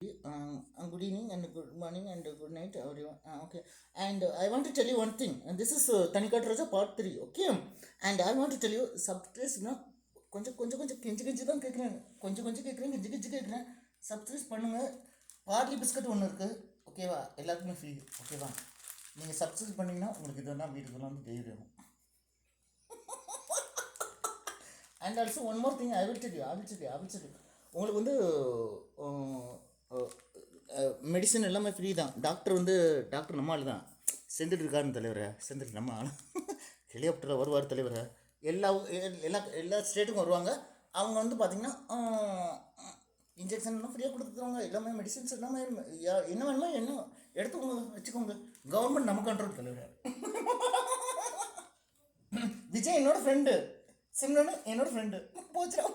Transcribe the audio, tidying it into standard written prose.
Good evening and good morning and good night, everyone. Okay, and I want to tell you one thing. And this is Tanikat Raja part 3. Okay, and I want to tell you substress na கொஞ்சம் கெஞ்சி தான் கேட்குறேன், கொஞ்சம் கேட்குறேன், கெஞ்சி கேட்குறேன். சப்ஸ்கிரைஸ் பண்ணுங்கள். Barley biscuit ஒன்று இருக்குது, ஓகேவா? எல்லாருக்குமே ஃப்ரீ, ஓகேவா? நீங்கள் சப்ஸ்கிரைஸ் பண்ணிங்கன்னா உங்களுக்கு இதெல்லாம் வீட்டுக்கெல்லாம் வந்து தைரியம். And also one more thing I will tell you உங்களுக்கு வந்து மெடிசன் எல்லாமே ஃப்ரீ தான். டாக்டர் நம்ம ஆள் தான். செஞ்சுட்டு இருக்காருன்னு தலைவரை, செஞ்சுட்டு நம்ம ஆள் ஹெலிகாப்டரில் வருவார் தலைவரை. எல்லா எல்லா ஸ்டேட்டுக்கும் வருவாங்க. அவங்க வந்து பார்த்திங்கன்னா இன்ஜெக்ஷன்லாம் ஃப்ரீயாக கொடுத்துருவாங்க. எல்லாமே மெடிசன்ஸ் எல்லாமே என்ன வேணுமோ என்ன எடுத்துக்கோங்க, வச்சுக்கோங்க. கவர்மெண்ட் நம்ம கண்ட்ரோல் தலைவர். விஜய் என்னோடய ஃப்ரெண்டு, சிம்ரன் என்னோடய ஃப்ரெண்டு. போச்சுடா.